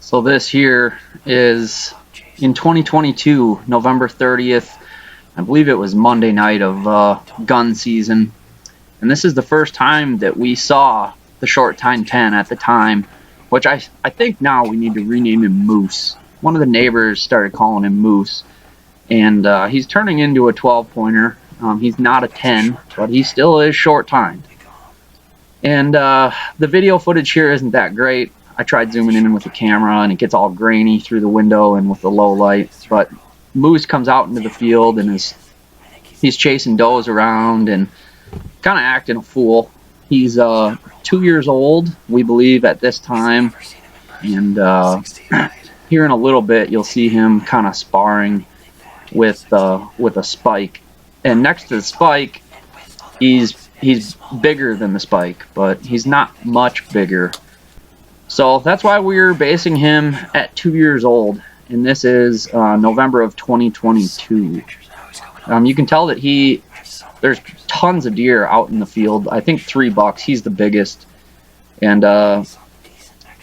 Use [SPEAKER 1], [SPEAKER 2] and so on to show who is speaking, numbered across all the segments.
[SPEAKER 1] So this here is in 2022, November 30th. I believe it was Monday night of gun season. And this is the first time that we saw the short tine 10 at the time, which I think now we need to rename him Moose. One of the neighbors started calling him Moose. And he's turning into a 12-pointer. He's not a 10, but he still is short tined. And the video footage here isn't that great. I tried zooming in with the camera and it gets all grainy through the window and with the low light. But Moose comes out into the field and he's chasing does around and kind of acting a fool. He's 2 years old, we believe, at this time. And here in a little bit, you'll see him kind of sparring with a spike. And next to the spike, he's bigger than the spike, but he's not much bigger. So that's why we're basing him at 2 years old, and this is November of 2022. You can tell that there's tons of deer out in the field. I think 3 bucks. He's the biggest, and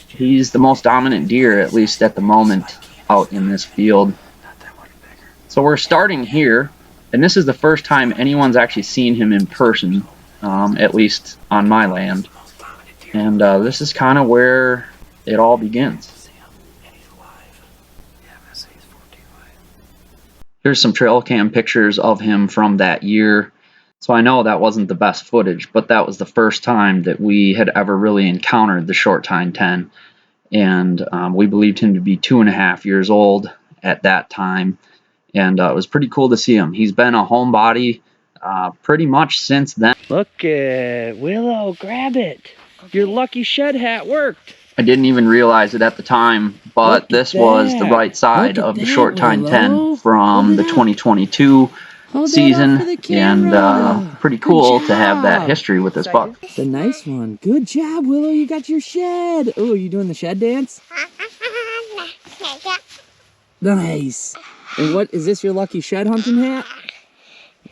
[SPEAKER 1] he's the most dominant deer, at least at the moment, out in this field. So we're starting here, and this is the first time anyone's actually seen him in person, at least on my land. And this is kind of where it all begins. Here's some trail cam pictures of him from that year. So I know that wasn't the best footage, but that was the first time that we had ever really encountered the short tine 10. And we believed him to be 2.5 years old at that time. And it was pretty cool to see him. He's been a homebody pretty much since then.
[SPEAKER 2] Look at Willow, grab it. Okay. Your lucky shed hat worked.
[SPEAKER 1] I didn't even realize it at the time, but this was the right side of the short tine 10 from the 2022 season, and pretty cool to have that history with this buck.
[SPEAKER 2] It's a nice one. Good job, Willow. You got your shed. Oh, you doing the shed dance? Nice. And what is this, your lucky shed hunting hat?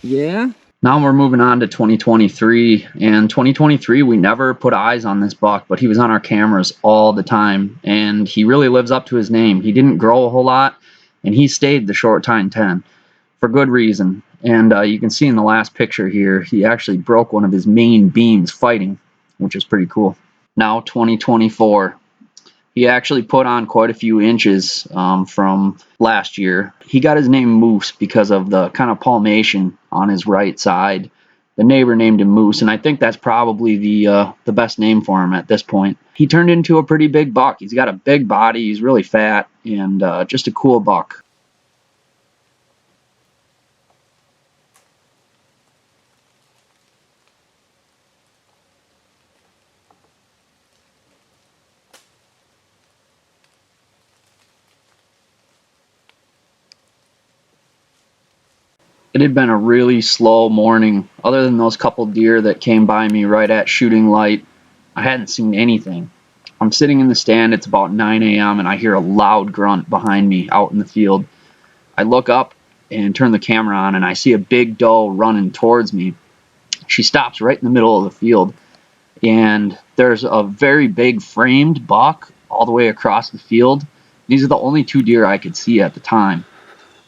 [SPEAKER 2] Yeah.
[SPEAKER 1] Now we're moving on to 2023, and 2023 we never put eyes on this buck, but he was on our cameras all the time, and he really lives up to his name. He didn't grow a whole lot, and he stayed the short tine 10 for good reason. And you can see in the last picture here, he actually broke one of his main beams fighting, which is pretty cool. Now 2024. He actually put on quite a few inches from last year. He got his name Moose because of the kind of palmation on his right side. The neighbor named him Moose, and I think that's probably the best name for him at this point. He turned into a pretty big buck. He's got a big body. He's really fat, and just a cool buck. It had been a really slow morning. Other than those couple deer that came by me right at shooting light, I hadn't seen anything. I'm sitting in the stand, it's about 9 a.m. and I hear a loud grunt behind me out in the field. I look up and turn the camera on and I see a big doe running towards me. She stops right in the middle of the field, and there's a very big framed buck all the way across the field. These are the only 2 deer I could see at the time.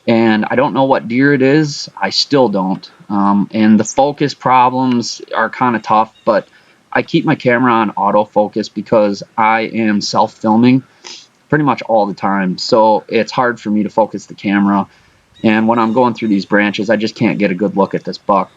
[SPEAKER 1] And I don't know what deer it is. I still don't. And the focus problems are kind of tough, but I keep my camera on autofocus because I am self-filming pretty much all the time. So it's hard for me to focus the camera. And when I'm going through these branches, I just can't get a good look at this buck.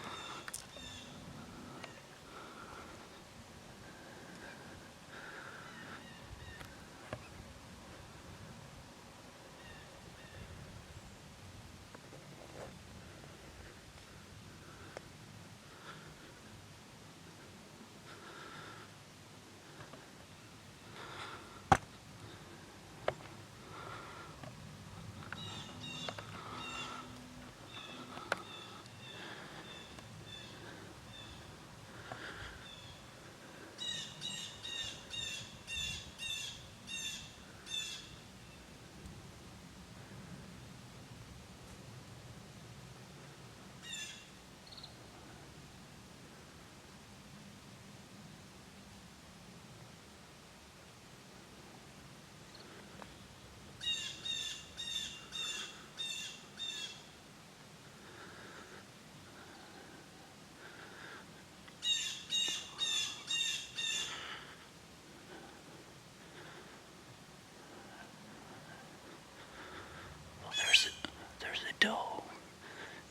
[SPEAKER 3] doe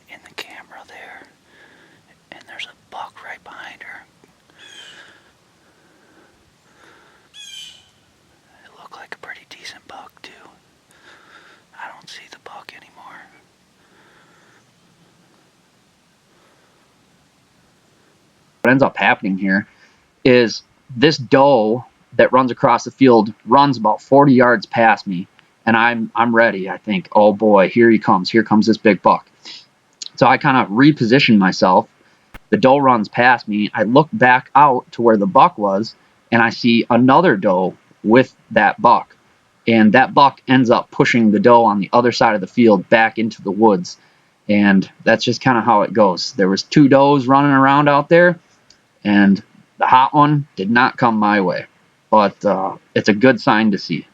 [SPEAKER 3] in the camera there, and there's a buck right behind her. It looked like a pretty decent buck too. I don't see the buck anymore.
[SPEAKER 1] What ends up happening here is this doe that runs across the field runs about 40 yards past me, and I'm ready. I think, oh boy, here he comes. Here comes this big buck. So I kind of reposition myself. The doe runs past me. I look back out to where the buck was, and I see another doe with that buck. And that buck ends up pushing the doe on the other side of the field back into the woods. And that's just kind of how it goes. There was two does running around out there, and the hot one did not come my way. But it's a good sign to see.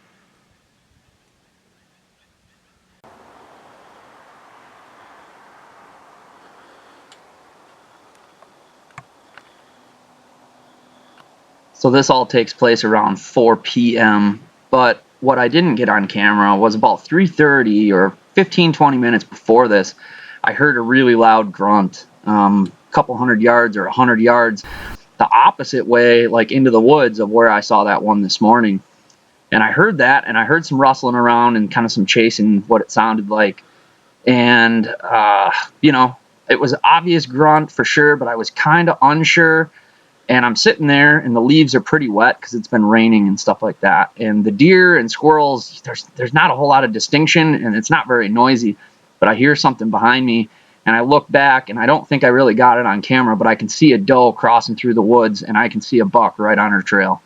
[SPEAKER 1] So this all takes place around 4 p.m. But what I didn't get on camera was about 3:30 or 15-20 minutes before this, I heard a really loud grunt, a couple hundred yards or 100 yards the opposite way, like into the woods of where I saw that one this morning. And I heard that, and I heard some rustling around and kind of some chasing, what it sounded like. And, it was an obvious grunt for sure, but I was kind of unsure. And I'm sitting there, and the leaves are pretty wet because it's been raining and stuff like that. And the deer and squirrels, there's not a whole lot of distinction, and it's not very noisy. But I hear something behind me, and I look back, and I don't think I really got it on camera, but I can see a doe crossing through the woods, and I can see a buck right on her trail.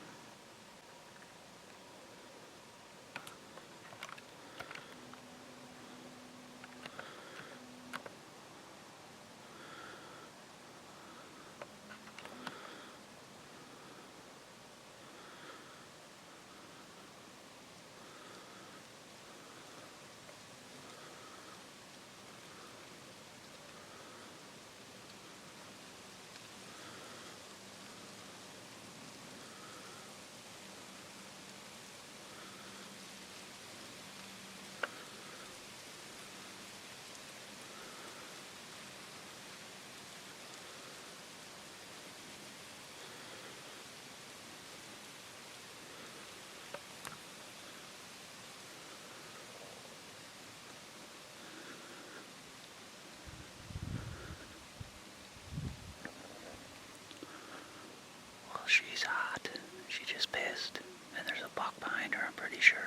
[SPEAKER 3] Well, she's hot. She just pissed. And there's a buck behind her, I'm pretty sure.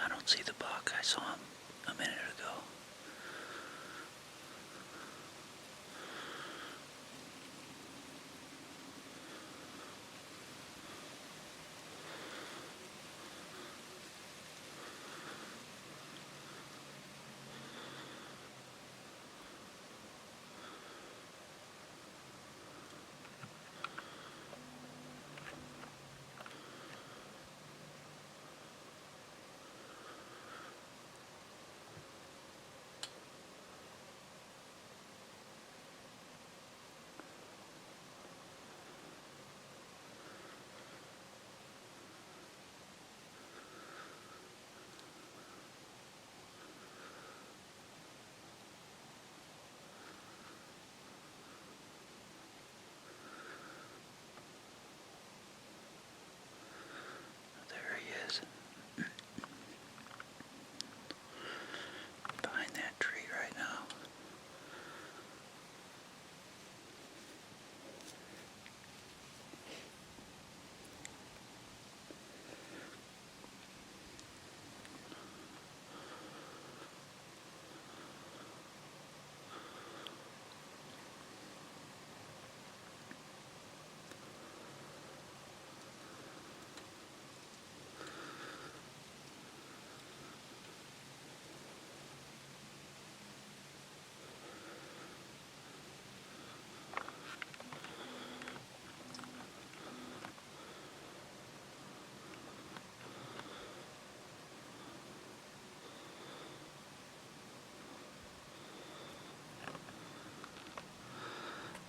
[SPEAKER 3] I don't see the buck. I saw him a minute ago. There he is. Behind that tree right now.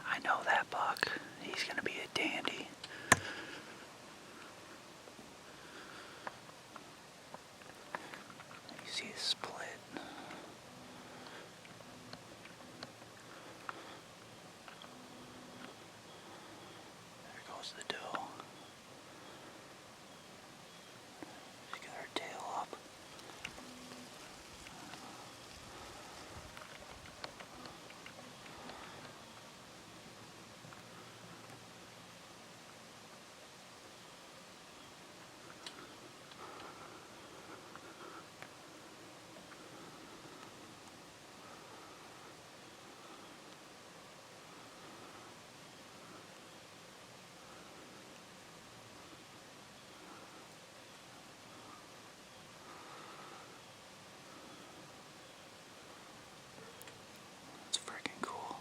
[SPEAKER 3] I know that buck. He's gonna be a dandy. You see There's the doe. She's got her tail up. It's freaking cool.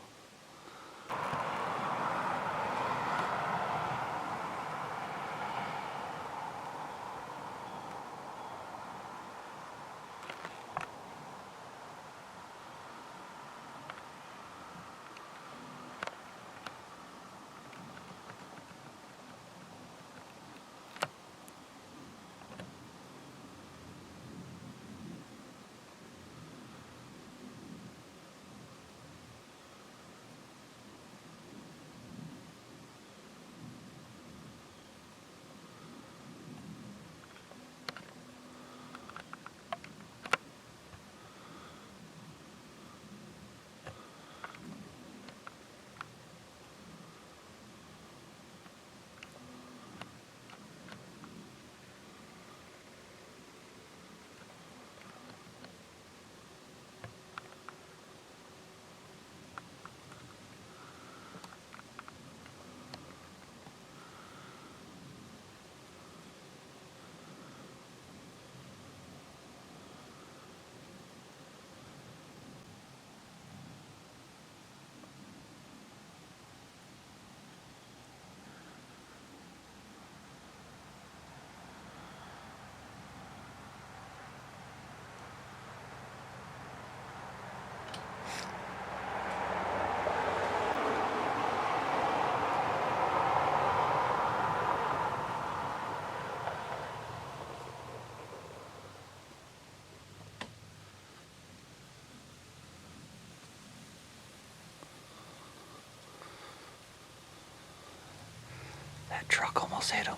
[SPEAKER 3] That truck almost hit him.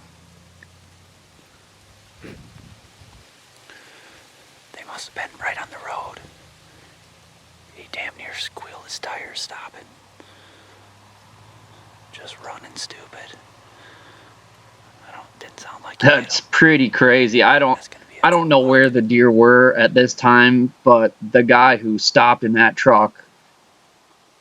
[SPEAKER 3] They must have been right on the road. He damn near squealed his tires stopping. Just running stupid. Didn't sound like
[SPEAKER 1] That's pretty crazy. I don't know where the deer were at this time, but the guy who stopped in that truck,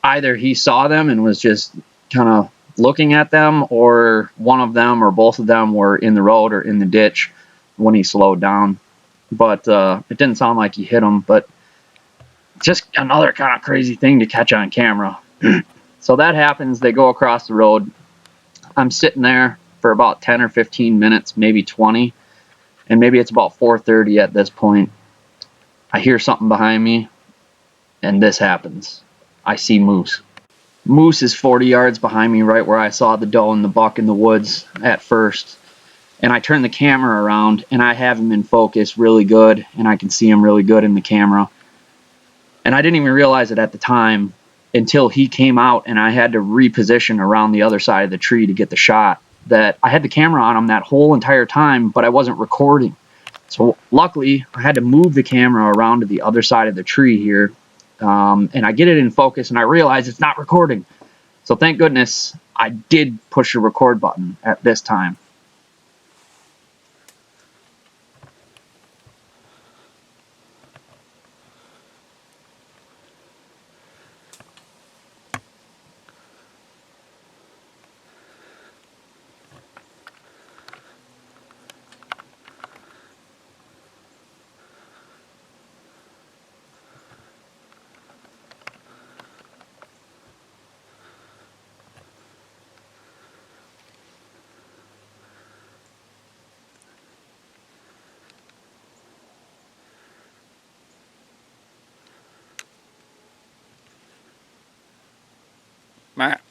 [SPEAKER 1] either he saw them and was just kind of looking at them, or one of them or both of them were in the road or in the ditch when he slowed down. But it didn't sound like he hit them, but just another kind of crazy thing to catch on camera. So that happens. They go across the road. I'm sitting there for about 10 or 15 minutes, maybe 20, and maybe it's about 4:30 at this point. I hear something behind me, and this happens. I see moose. Moose is 40 yards behind me, right where I saw the doe and the buck in the woods at first. And I turn the camera around, and I have him in focus really good, and I can see him really good in the camera. And I didn't even realize it at the time until he came out, and I had to reposition around the other side of the tree to get the shot. That I had the camera on him that whole entire time, but I wasn't recording. So luckily, I had to move the camera around to the other side of the tree here, and I get it in focus, and I realize it's not recording. So thank goodness I did push the record button at this time.
[SPEAKER 3] Matt.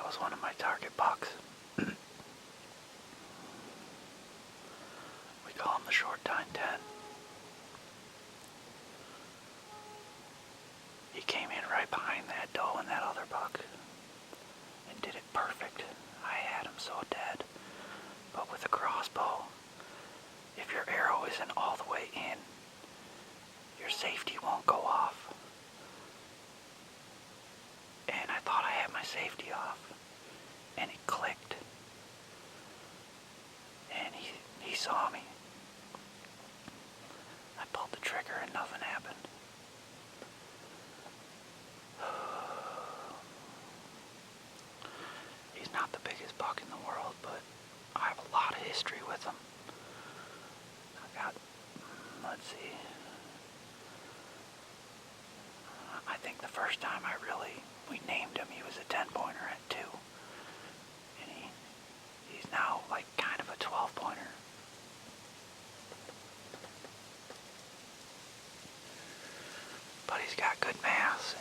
[SPEAKER 3] That was one of my target bucks. We call him the short tine 10. He came in right behind that doe and that other buck and did it perfect. I had him so dead. But with a crossbow, if your arrow isn't all the way in, your safety won't go off. And I thought I had my safety off, and it clicked. And he saw me. I pulled the trigger and nothing happened. He's not the biggest buck in the world, but I have a lot of history with him. I got, let's see, I think the first time we named him, he was a 10-pointer at 2. And he's now like kind of a 12-pointer. But he's got good mass.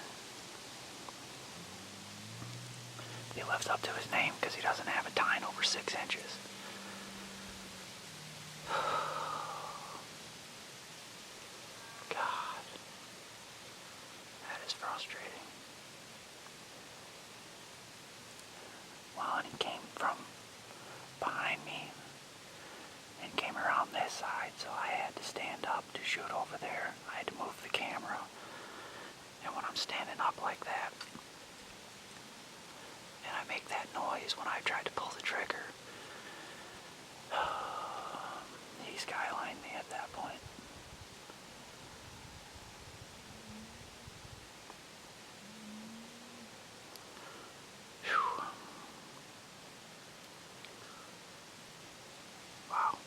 [SPEAKER 3] And he lives up to his name because he doesn't have a tine over 6 inches. God. That is frustrating. Well, and he came from behind me and came around this side, so I had to stand up to shoot over there. I had to move the camera. And when I'm standing up like that, and I make that noise when I tried to pull the trigger, he skylined me at that point. Whew. Wow.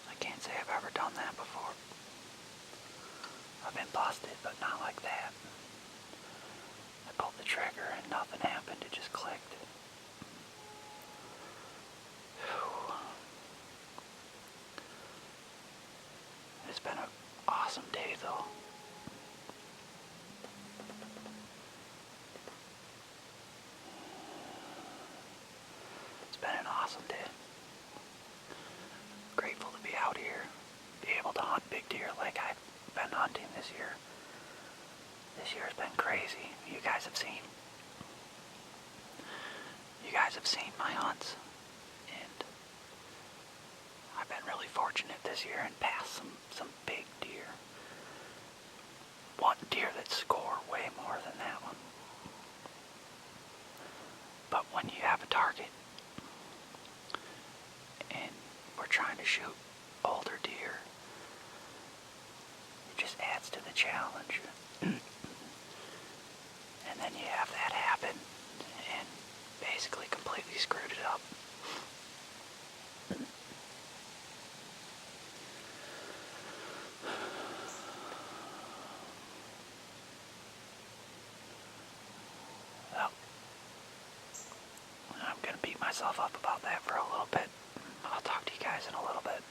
[SPEAKER 3] I can't say I've ever done that before. I've been busted, but not like that. I pulled the trigger and nothing happened, it just clicked. Whew. It's been an awesome day, though. It's been an awesome day. Grateful to be out here, be able to hunt big deer like I've been hunting this year. This year's been crazy. You guys have seen my hunts, and I've been really fortunate this year and passed some big deer. One deer that score way more than that one. But when you have a target and we're trying to shoot older deer, it just adds to the challenge. And then you have that happen and basically completely screwed it up. Well, I'm gonna beat myself up about that for a little bit. I'll talk to you guys in a little bit.